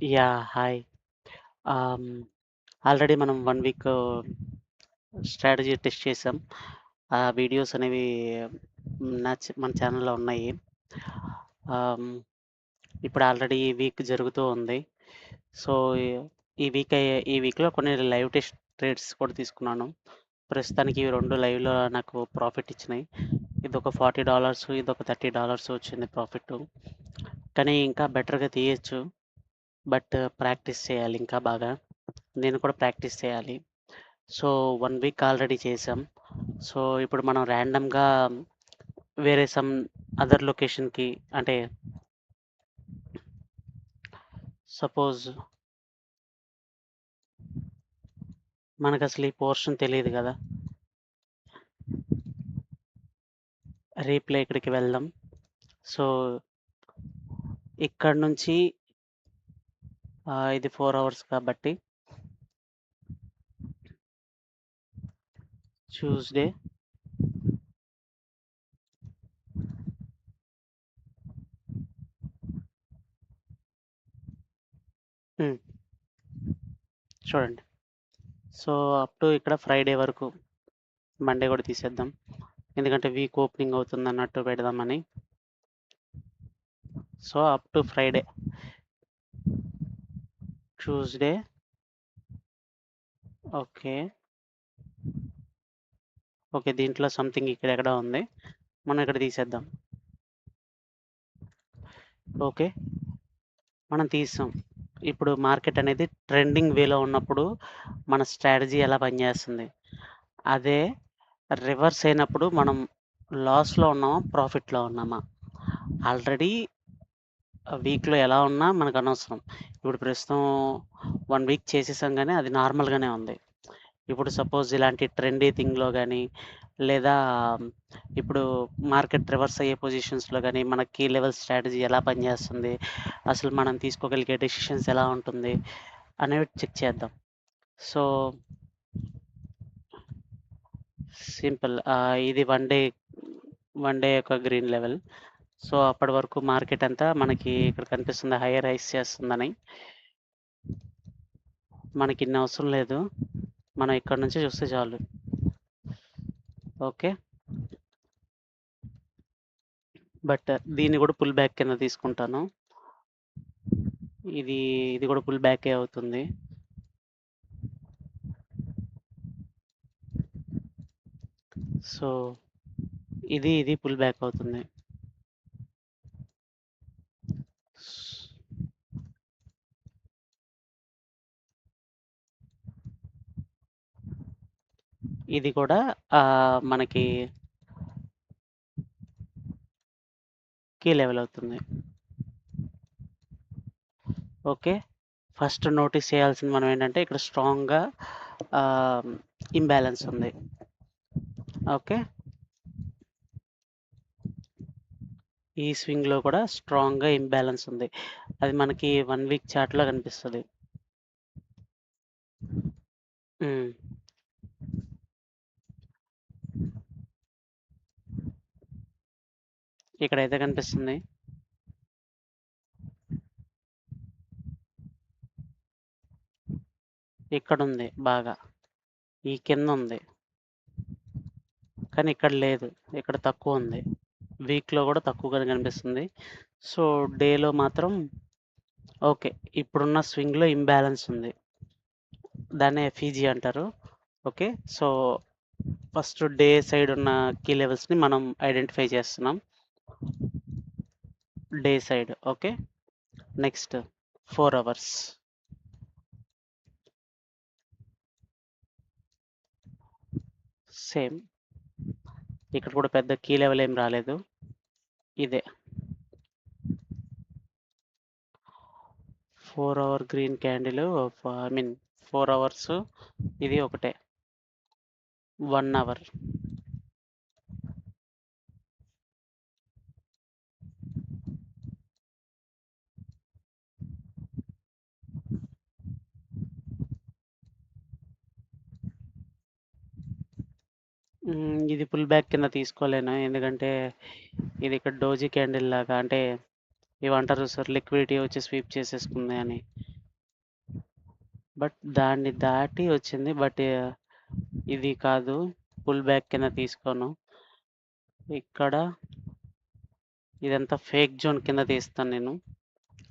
Yeah! Hi. ఆహ్, already మనం 1 week strategy test చేసాం. ఆ వీడియోస్ అనేవి మన ఛానెల్‌లో ఉన్నాయి. ఆహ్, ఇప్పుడు ఆల్రెడీ ఈ వీక్ జరుగుతూ ఉంది. సో, ఈ వీక్‌లో కొన్ని లైవ్ టెస్ట్ ట్రేడ్స్ కూడా తీసుకున్నాను. ప్రస్తుతానికి ఇవి 2 లైవ్‌లో నాకు ప్రాఫిట్ ఇచ్చినాయి. ఇదొక $40 ఇదొక $30 వచ్చింది ప్రాఫిట్టు. కానీ ఇంకా బెటర్‌గా తీయొచ్చు. బట్ ప్రాక్టీస్ చేయాలి ఇంకా బాగా. నేను కూడా ప్రాక్టీస్ చేయాలి. సో, 1 వీక్ ఆల్రెడీ చేశాం. సో, ఇప్పుడు మనం ర్యాండమ్‌గా వేరే అదర్ లొకేషన్‌కి అంటే సపోజ్ మనకసలు ఈ పోర్షన్ తెలీదు గదా! రీప్లే ఇక్కడికి వెళ్దాం. సో, ఇక్కడి నుంచి ఇది 4 అవర్స్ కాబట్టి ట్యూస్‌డే హ్మ్. చూడండి. సో, అప్ టు ఇక్కడ ఫ్రైడే వరకు మండే గూడా తీసేద్దాం. ఎందుకంటే వీక్ ఓపెనింగ్ అవుతుందన్నట్టు పెడదామని. So, up to Friday. Tuesday okay. Okay. దీంట్లో సంథింగ్ ఇక్కడెక్కడో ఉంది. మనం ఇక్కడ తీసేద్దాం. ఓకే. మనం తీసాం. ఇప్పుడు మార్కెట్ అనేది ట్రెండింగ్ వేలో ఉన్నప్పుడు మన స్ట్రాటజీ ఎలా పనిచేస్తుంది. అదే రివర్స్ అయినప్పుడు మనం లాస్‌లో ఉన్నామా? ప్రాఫిట్‌లో ఉన్నామా? ఆల్రెడీ వీక్‌లో ఎలా ఉన్నా మనకనవసరం. ఇప్పుడు ప్రస్తుతం 1 వీక్ చేసేసాం గానీ అది నార్మల్‌గానే ఉంది. ఇప్పుడు సపోజ్ ఇలాంటి ట్రెండీ థింగ్‌లో గాని, లేదా ఇప్పుడు మార్కెట్ రివర్స్ అయ్యే పొజిషన్స్‌లో గాని, మన కీ లెవెల్ స్ట్రాటజీ ఎలా పనిచేస్తుంది? అసలు మనం తీసుకోగలిగే డెసిషన్స్ ఎలా ఉంటుంది? అనేవి చెక్ చేద్దాం. సో, సింపుల్ ఇది వన్ డే యొక్క గ్రీన్ లెవెల్. సో, అప్పటి వరకు మార్కెట్ అంతా మనకి ఇక్కడ కనిపిస్తుంది హైయర్ రైజ్ చేస్తుందని. మనకిన్ని అవసరం లేదు. మనం ఇక్కడి నుంచి చూస్తే చాలు. ఓకే. బట్ దీన్ని కూడా పుల్ బ్యాక్ కింద తీసుకుంటాను. ఇది, ఇది కూడా పుల్ బ్యాకే అవుతుంది. సో, ఇది పుల్ బ్యాక్ అవుతుంది. ఇది కూడా మనకి కీ లెవెల్ అవుతుంది. ఓకే. ఫస్ట్ నోటీస్ చేయాల్సింది మనం ఏంటంటే ఇక్కడ స్ట్రాంగ్‌గా ఆహ్, ఇంబాలన్స్ ఉంది. ఓకే. ఈ స్వింగ్‌లో కూడా స్ట్రాంగ్‌గా ఇంబాలన్స్ ఉంది. అది మనకి 1 వీక్ చార్ట్‌లో కనిపిస్తది. హ్మ్. ఇక్కడైతే కనిపిస్తుంది. ఇక్కడుంది బాగా. ఈ కిందుంది. కానీ ఇక్కడ లేదు. ఇక్కడ తక్కువుంది. వీక్‌లో గూడా తక్కువగానే కనిపిస్తుంది. సో, డేలో మాత్రం ఓకే. ఇప్పుడున్న స్వింగ్‌లో ఇంబాలన్స్ ఉంది. దాన్నే ఎఫ్‌ఈజీ అంటారు. Okay. So, first day side ఉన్న కీ లెవెల్స్‌ని మనం ఐడెంటిఫై చేస్తున్నాం. Day side okay. Next 4 hours. Same. ఇక్కడ కూడా పెద్ద కీ లెవెల్ ఏం రాలేదు. ఇదే. 4 hour green candle I mean 4 hours ఇది ఒకటే. 1 అవర్. ఇది పుల్ బ్యాక్ కింద తీసుకోలేను. ఎందుకంటే ఇది ఇక్కడ డోజీ క్యాండిల్ లాగా అంటే ఏమంటారు సార్ లిక్విడిటీ వచ్చి స్వీప్ చేసేసుకుంది అని. బట్ దాన్ని దాటి వచ్చింది. బట్ ఇది కాదు. పుల్ బ్యాక్ కింద తీసుకోను. ఇక్కడ ఇదంతా ఫేక్ జోన్ కింద తీస్తాను నేను.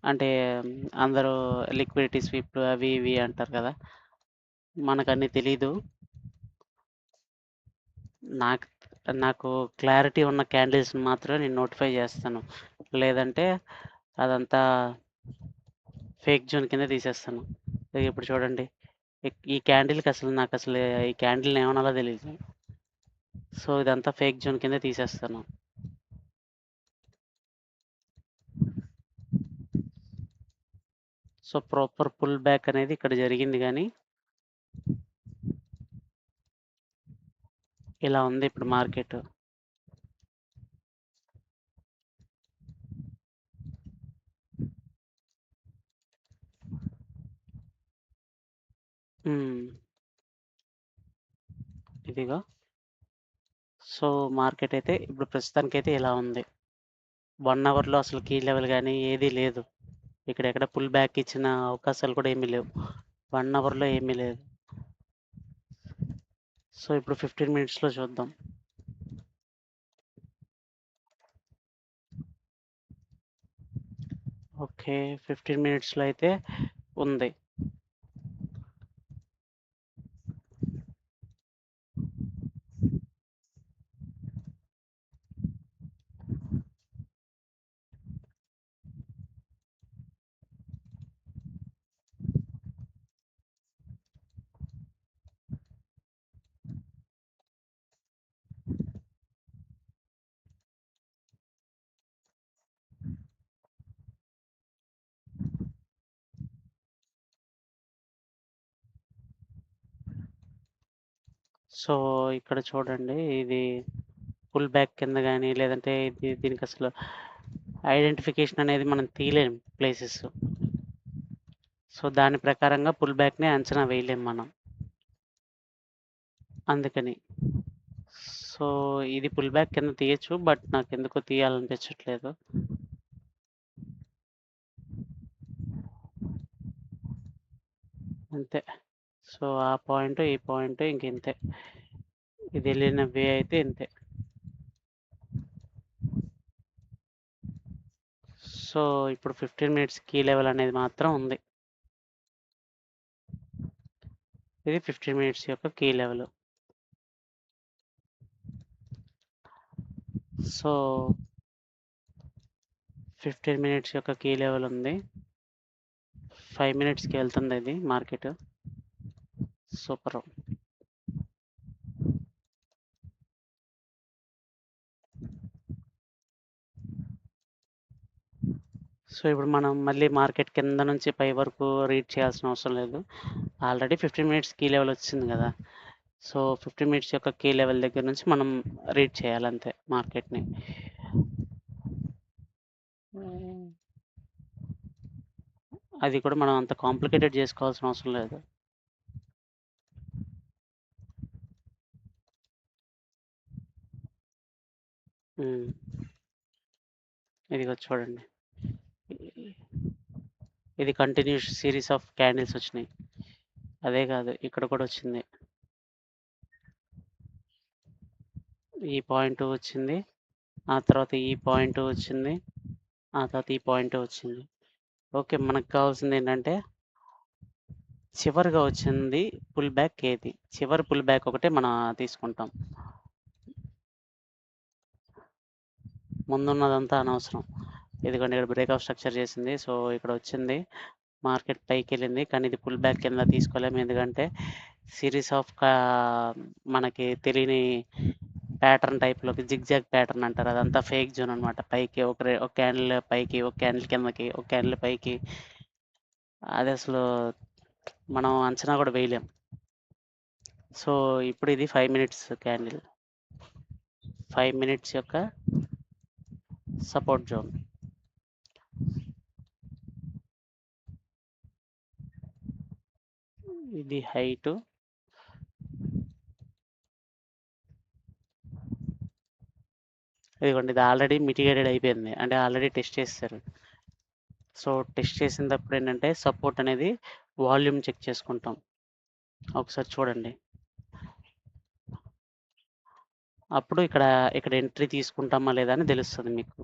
అంటే అందరూ లిక్విడిటీ స్వీప్‌లు అవి ఇవి అంటారు కదా! మనకన్నీ తెలీదు. నాకు నాకు క్లారిటీ ఉన్న క్యాండిల్స్‌ని మాత్రమే నేను నోటిఫై చేస్తాను. లేదంటే అదంతా ఫేక్ జోన్ కింద తీసేస్తాను. ఇప్పుడు చూడండి. ఈ క్యాండిల్‌కి అసలు నాకసలు ఈ క్యాండిల్‌ని ఏమనాలో తెలీదు. సో, ఇదంతా ఫేక్ జోన్ కింద తీసేస్తాను. సో, ప్రాపర్ పుల్ బ్యాక్ అనేది ఇక్కడ జరిగింది గానీ ఇలా ఉంది ఇప్పుడు మార్కెట్. హ్మ్. ఇదిగో. సో, మార్కెట్ అయితే ఇప్పుడు ప్రస్తుతానికైతే ఇలా ఉంది. 1 అవర్‌లో అసలు కీ లెవెల్ గాని ఏదీ లేదు. ఇక్కడెక్కడ పుల్ బ్యాక్ ఇచ్చిన అవకాశాలు కూడా ఏమీ లేవు. 1 అవర్‌లో ఏమీ లేదు. సో, ఇప్పుడు 15 మినిట్స్‌లో చూద్దాం. ఓకే. 15 మినిట్స్‌లో అయితే ఉంది. సో, ఇక్కడ చూడండి ఇది పుల్ బ్యాక్ కింద గాని, లేదంటే దీనికసలు ఐడెంటిఫికేషన్ అనేది మనం తీయలేం ప్లేసెస్. సో, దాని ప్రకారంగా పుల్ బ్యాక్‌ని అంచనా వేయలేం మనం. అందుకని. సో, ఇది పుల్ బ్యాక్ కింద తీయొచ్చు. బట్ నాకెందుకో తీయాలనిపించట్లేదు. అంతే. సో, ఆ పాయింట్, ఈ పాయింట్ ఇంకింతే. ఇదెళ్ళిన వే అయితే ఇంతే. సో, ఇప్పుడు 15 మినిట్స్ కీ లెవెల్ అనేది మాత్రం ఉంది. ఇది 15 మినిట్స్ యొక్క కీ లెవెల్. సో, 15 మినిట్స్ యొక్క కీ లెవెల్ ఉంది. 5 మినిట్స్‌కి వెళ్తుంది ఇది మార్కెట్. సూపరు. సో, ఇప్పుడు మనం మళ్ళీ మార్కెట్ కింద నుంచి పై వరకు రీడ్ చేయాల్సిన అవసరం లేదు. ఆల్రెడీ 15 మినిట్స్ కీ లెవెల్ వచ్చింది గదా! సో, 15 మినిట్స్ యొక్క కీ లెవెల్ దగ్గర నుంచి మనం రీడ్ చేయాలంతే మార్కెట్‌ని. అది కూడా మనం అంత కాంప్లికేటెడ్ జేసుకోవాల్సిన అవసరం లేదు. హ్మ్. ఇదిగో చూడండి. ఇది కంటిన్యూస్ సీరీస్ ఆఫ్ క్యాండిల్స్ వచ్చినాయి. అదే కాదు ఇక్కడ కూడా వచ్చింది. ఈ పాయింట్ వచ్చింది. ఆ తర్వాత ఈ పాయింట్ వచ్చింది. ఆ తర్వాత ఈ పాయింట్ వచ్చింది. ఓకే. మనకు కావాల్సిందేంటంటే చివరగా వచ్చింది పుల్ బ్యాక్ ఏది? చివరి పుల్ బ్యాక్ ఒకటే మనం తీసుకుంటాం. ముందున్నదంతా అనవసరం. ఇదిగోండి ఇక్కడ బ్రేక్ ఆఫ్ స్ట్రక్చర్ చేసింది. సో, ఇక్కడొచ్చింది. మార్కెట్ పైకెళ్ళింది. కానీ ఇది పుల్ బ్యాక్ కింద తీసుకోలేము. ఎందుకంటే సీరీస్ ఆఫ్ మనకి తెలియని ప్యాటర్న్ టైప్‌లోకి జిగ్‌జాగ్ ప్యాటర్న్ అంటారు. అదంతా ఫేక్ జోన్ అనమాట. పైకి ఒక క్యాండిల్ పైకి, ఒక క్యాండిల్ కిందకి, ఒక క్యాండిల్ పైకి. అదసలు మనం అంచనా కూడా వేయలేం. సో, ఇప్పుడు ఇది 5 మినిట్స్ క్యాండిల్. 5 మినిట్స్ యొక్క సపోర్ట్ జోన్. ఇది హైటు. ఇదిగోండి ఇది ఆల్రెడీ మిటిగేటెడ్ అయిపోయింది. అంటే ఆల్రెడీ టెస్ట్ చేసేసారు. సో, టెస్ట్ చేసినప్పుడు ఏంటంటే సపోర్ట్ అనేది వాల్యూమ్ చెక్ చేసుకుంటాం. ఒకసారి చూడండి. అప్పుడు ఇక్కడ ఎంట్రీ తీసుకుంటామా లేదా అని తెలుస్తది మీకు.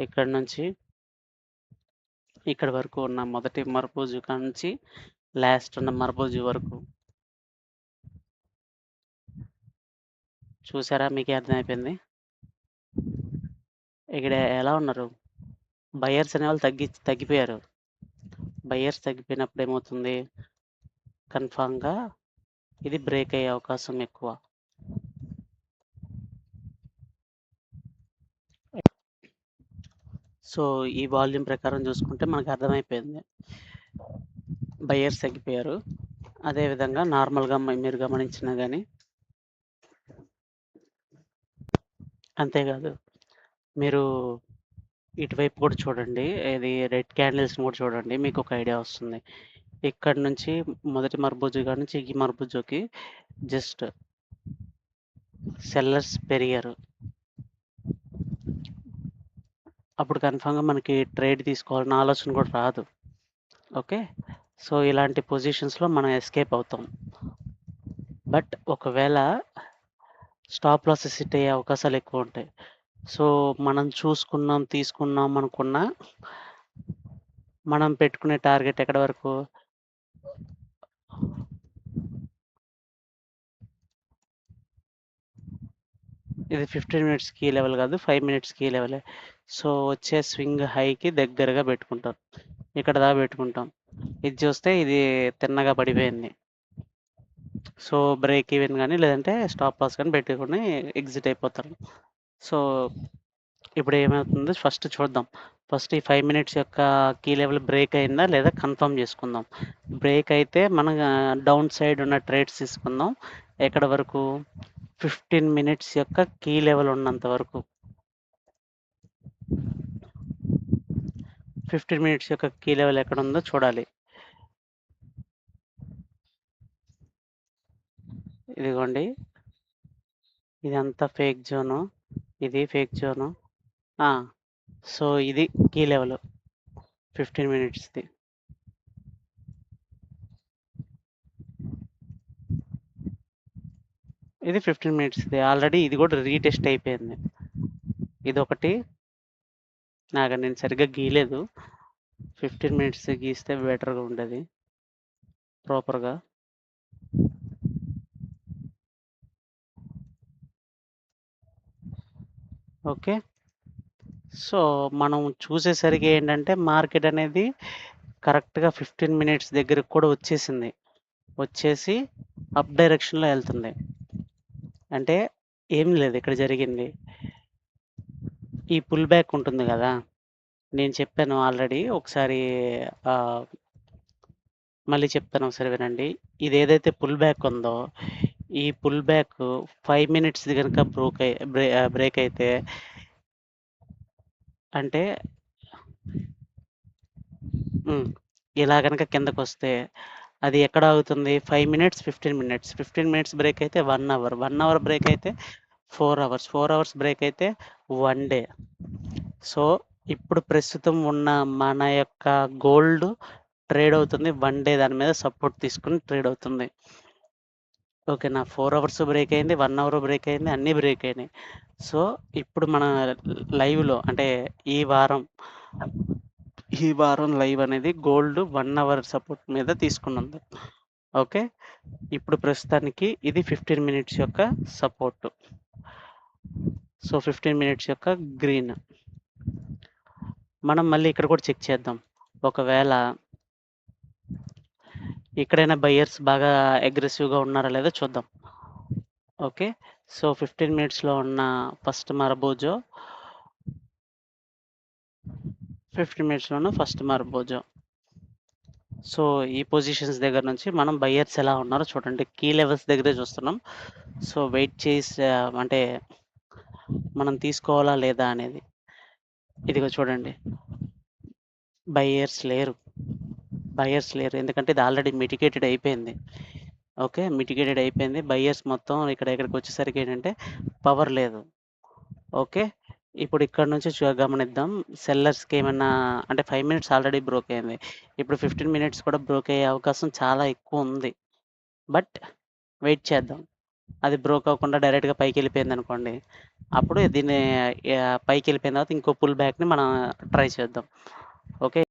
ఇక్కడి నుంచి ఇక్కడి వరకు ఉన్న మొదటి మర్బూజు కానుంచి లాస్ట్ ఉన్న మర్బూజు వరకు. చూసారా? మీకే అర్థమైపోయింది. ఇక్కడ ఎలా ఉన్నారు? బయర్స్ అనేవాళ్ళు తగ్గిపోయారు. బయర్స్ తగ్గిపోయినప్పుడు ఏమవుతుంది? కన్ఫర్మ్‌గా ఇది బ్రేక్ అయ్యే అవకాశం ఎక్కువ. సో, ఈ వాల్యూమ్ ప్రకారం చూసుకుంటే మనకు అర్థమైపోయింది. బయర్స్ తగ్గిపోయారు. అదే విధంగా నార్మల్‌గా మీరు గమనించినా గాని అంతేకాదు. మీరు ఇటువైపు కూడా చూడండి. ఇది రెడ్ క్యాండిల్స్‌ని కూడా చూడండి. మీకొక ఐడియా వస్తుంది. ఇక్కడి నుంచి మొదటి మర్బూజు కాడ నుంచి ఈ మర్బూజుకి జస్ట్ సెల్లర్స్ పెరిగారు. అప్పుడు కన్ఫర్మ్‌గా మనకి ట్రేడ్ తీసుకోవాలన్న ఆలోచన కూడా రాదు. ఓకే. సో, ఇలాంటి పొజిషన్స్‌లో మనం ఎస్కేప్ అవుతాం. బట్ ఒకవేళ స్టాప్ లాసెస్ హిట్ అయ్యే అవకాశాలు ఎక్కువుంటాయి. సో, మనం చూసుకున్నాం, తీసుకున్నాం అనుకున్నా మనం పెట్టుకునే టార్గెట్ ఎక్కడి వరకు? ఇది 15 మినిట్స్ కీ లెవెల్ కాదు. 5 మినిట్స్ కీ లెవెలే. సో, వచ్చే స్వింగ్ హైకి దగ్గరగా పెట్టుకుంటాం. ఇక్కడ దాకా పెట్టుకుంటాం. ఇది చూస్తే ఇది తిన్నగా పడిపోయింది. సో, బ్రేక్ ఈవెన్ గాని లేదంటే స్టాప్ లాస్ గాని పెట్టుకొని ఎగ్జిట్ అయిపోతారు. సో, ఇప్పుడు ఏమవుతుందో ఫస్ట్ చూద్దాం. ఫస్ట్ ఈ 5 మినిట్స్ యొక్క కీ లెవెల్ బ్రేక్ అయిందా లేదా కన్ఫర్మ్ చేసుకుందాం. బ్రేక్ అయితే మన డౌన్ సైడ్ ఉన్న ట్రేడ్స్ తీసుకుందాం. ఎక్కడి వరకు? 15 మినిట్స్ యొక్క కీ లెవెల్ ఉన్నంత వరకు. 15 మినిట్స్ యొక్క కీ లెవెల్ ఎక్కడుందో చూడాలి. ఇదిగోండి. ఇదంతా ఫేక్ జోను. ఇది ఫేక్ జోను. ఆ! సో, ఇది కీ లెవెల్ 15 మినిట్స్‌ది. ఇది 15 మినిట్స్‌ది. ఆల్రెడీ ఇది కూడా రీటెస్ట్ అయిపోయింది. ఇదొకటి నేను సరిగ్గా గీయలేదు. 15 మినిట్స్ గీస్తే బెటర్‌గా ఉండేది. ప్రాపర్‌గా. ఓకే. సో, మనం చూసేసరికి ఏంటంటే మార్కెట్ అనేది కరెక్ట్‌గా 15 మినిట్స్ దగ్గరికి కూడా వచ్చేసింది. వచ్చేసి అప్ డైరెక్షన్‌లో ఎళ్తుంది. అంటే ఏం లేదు ఇక్కడ జరిగింది. ఈ పుల్ బ్యాక్ ఉంటుంది గదా! నేను చెప్పాను ఆల్రెడీ ఒకసారి ఆహ్, మళ్ళీ చెప్తాను ఒకసారి వినండి. ఇదేదైతే పుల్ బ్యాక్ ఉందో, ఈ పుల్ బ్యాక్ 5 మినిట్స్‌ది గనుక బ్రేక్ అయితే అంటే హ్మ్. ఇలా గనక కిందకొస్తే అది ఎక్కడ ఆగుతుంది? 5 మినిట్స్, 15 మినిట్స్. 15 మినిట్స్ బ్రేక్ అయితే 1 అవర్. 1 అవర్ బ్రేక్ అయితే 4 అవర్స్. 4 అవర్స్ బ్రేక్ అయితే 1 డే. సో, ఇప్పుడు ప్రస్తుతం ఉన్న మన యొక్క గోల్డ్ ట్రేడ్ అవుతుంది. 1 డే దాని మీద సపోర్ట్ తీసుకొని ట్రేడ్ అవుతుంది. ఓకేనా? 4 అవర్స్ బ్రేక్ అయింది. 1 అవర్ బ్రేక్ అయింది. అన్నీ బ్రేక్ అయినాయి. సో, ఇప్పుడు మన లైవ్‌లో అంటే ఈ వారం ఈ వారం లైవ్ అనేది గోల్డ్ 1 అవర్ సపోర్ట్ మీద తీసుకునుంది. ఓకే. ఇప్పుడు ప్రస్తుతానికి ఇది 15 మినిట్స్ యొక్క సపోర్ట్. సో, 15 మినిట్స్ యొక్క గ్రీన్. మనం మళ్ళీ ఇక్కడ కూడా చెక్ చేద్దాం. ఒకవేళ ఇక్కడైనా బయర్స్ బాగా అగ్రెసివ్‌గా ఉన్నారా లేదో చూద్దాం. ఓకే. సో, 15 మినిట్స్‌లో ఉన్న ఫస్ట్ మరబోజో 15 మినిట్స్‌లోను ఫస్ట్ మరబోజో. సో, ఈ పొజిషన్స్ దగ్గర నుంచి మనం బయర్స్ ఎలా ఉన్నారో చూడండి. కీ లెవెల్స్ దగ్గరే చూస్తున్నాం. సో, వెయిట్ చేసి అంటే మనం తీసుకోవాలా లేదా అనేది. ఇదిగో చూడండి. బయర్స్ లేరు. బయర్స్ లేరు. ఎందుకంటే ఇది ఆల్రెడీ మిటిగేటెడ్ అయిపోయింది. ఓకే. మిటిగేటెడ్ అయిపోయింది. బయర్స్ మొత్తం ఇక్కడికొచ్చేసరికి ఏంటంటే పవర్ లేదు. ఓకే. ఇప్పుడు ఇక్కడ నుంచి గమనిద్దాం. సెల్లర్స్‌కేమన్నా అంటే 5 మినిట్స్ ఆల్రెడీ బ్రోక్ అయింది. ఇప్పుడు 15 మినిట్స్ కూడా బ్రోక్ అయ్యే అవకాశం చాలా ఎక్కువుంది. బట్ వెయిట్ చేద్దాం. అది బ్రోక్ అవ్వకుండా డైరెక్ట్‌గా పైకెళ్ళిపోయిందనుకోండి, అప్పుడు దీన్ని పైకెళ్ళిపోయిన తర్వాత ఇంకో పుల్ బ్యాక్‌ని మనం ట్రై చేద్దాం. ఓకే.